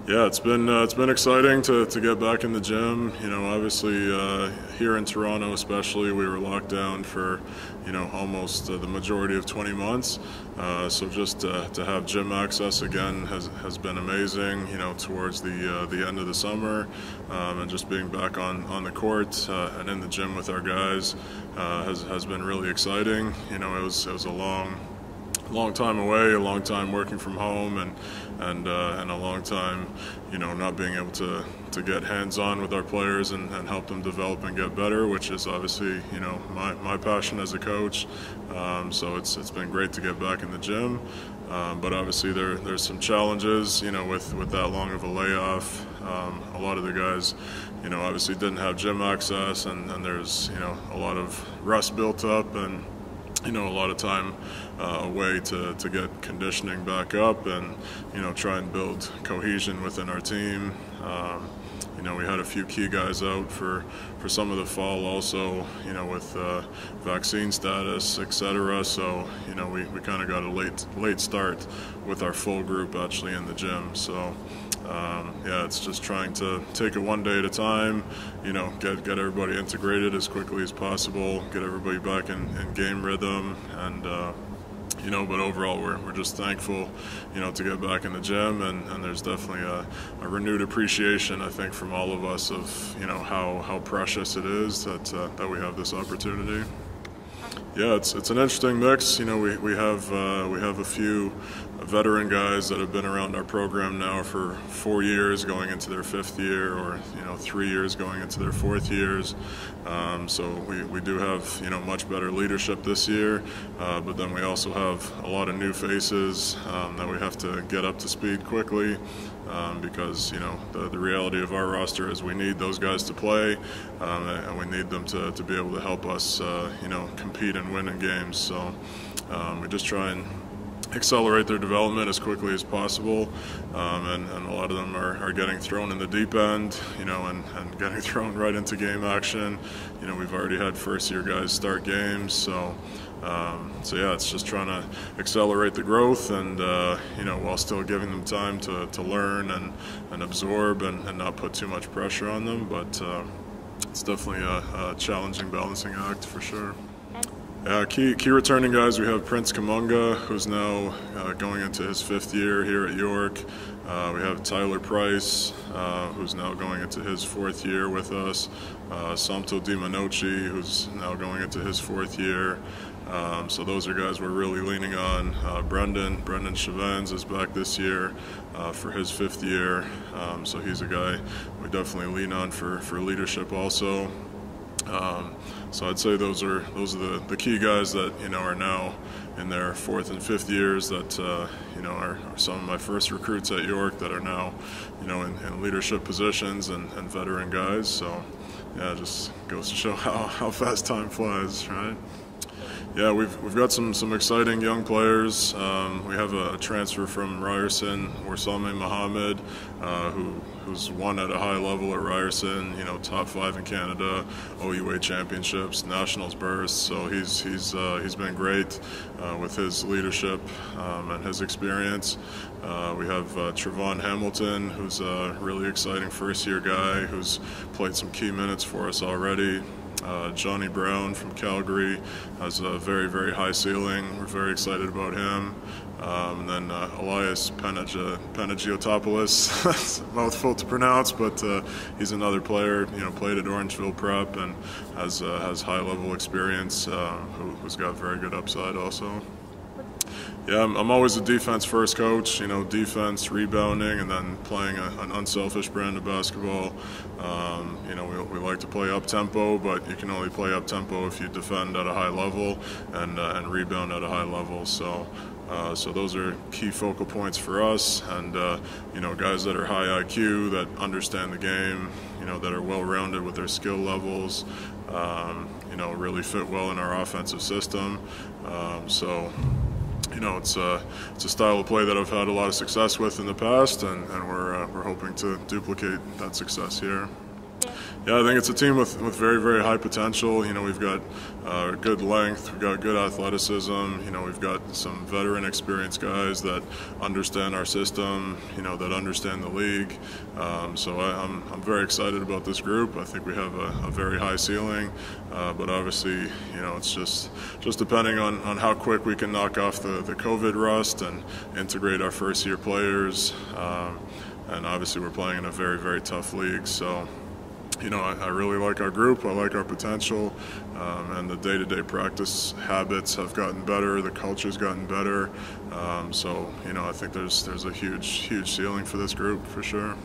Yeah, it's been exciting to get back in the gym. You know, obviously here in Toronto, especially, we were locked down for almost the majority of 20 months. So just to have gym access again has been amazing. You know, towards the end of the summer, and just being back on the court and in the gym with our guys has been really exciting. You know, it was a long time away, a long time working from home, and a long time, not being able to get hands-on with our players and help them develop and get better, which is obviously, my passion as a coach. So it's been great to get back in the gym, but obviously there's some challenges, with that long of a layoff. A lot of the guys, obviously didn't have gym access, and there's, a lot of rust built up, and a lot of time away to get conditioning back up, and try and build cohesion within our team. We had a few key guys out for some of the fall also, with vaccine status, etc. So we kind of got a late start with our full group actually in the gym. So yeah, it's just trying to take it one day at a time, get everybody integrated as quickly as possible, get everybody back in game rhythm, and but overall we're just thankful, to get back in the gym, and there's definitely a renewed appreciation, I think, from all of us of, how precious it is that we have this opportunity. Yeah, it's an interesting mix. We have a few veteran guys that have been around our program now for 4 years, going into their 5th year, or 3 years going into their 4th years. So we do have much better leadership this year, but then we also have a lot of new faces that we have to get up to speed quickly, because the reality of our roster is we need those guys to play, and we need them to be able to help us compete and win in games. So we just try and accelerate their development as quickly as possible, and a lot of them are getting thrown in the deep end, and getting thrown right into game action. We've already had first-year guys start games, so yeah, it's just trying to accelerate the growth, and while still giving them time to learn and absorb, and not put too much pressure on them. But it's definitely a challenging balancing act for sure. Key returning guys, we have Prince Kamunga, who's now going into his 5th year here at York. We have Tyler Price, who's now going into his 4th year with us. Samto Dimanochi, who's now going into his 4th year. So those are guys we're really leaning on. Brendan Chavens is back this year for his 5th year. So he's a guy we definitely lean on for leadership also. So I'd say those are the key guys that are now in their 4th and 5th years, that are some of my first recruits at York that are now in leadership positions, and veteran guys. So yeah, it just goes to show how fast time flies, right? Yeah, we've got some exciting young players. We have a transfer from Ryerson, Warsame Mohammed, who's won at a high level at Ryerson. Top 5 in Canada, OUA championships, nationals burst. So he's been great with his leadership and his experience. We have Trevon Hamilton, who's a really exciting first-year guy who's played some key minutes for us already. Johnny Brown from Calgary has a very, very high ceiling. We're very excited about him. And then Elias Panagiotopoulos, it's a mouthful to pronounce, but he's another player, played at Orangeville Prep and has high-level experience, who's got very good upside also. Yeah, I'm always a defense-first coach, defense, rebounding, and then playing an unselfish brand of basketball. We like to play up-tempo, but you can only play up-tempo if you defend at a high level and rebound at a high level. So those are key focal points for us, and guys that are high IQ, that understand the game, that are well-rounded with their skill levels, really fit well in our offensive system. It's a style of play that I've had a lot of success with in the past, and we're hoping to duplicate that success here. Yeah, I think it's a team with very, very high potential. You know, we've got good length, we've got good athleticism. You know, we've got some veteran, experienced guys that understand our system. You know, that understand the league. So I'm very excited about this group. I think we have a very high ceiling, but obviously, you know, it's just depending on how quick we can knock off the COVID rust and integrate our first-year players. And obviously, we're playing in a very, very tough league. So, you know, I really like our group. I like our potential, and the day-to-day practice habits have gotten better. The culture's gotten better. So, you know, I think there's a huge ceiling for this group for sure.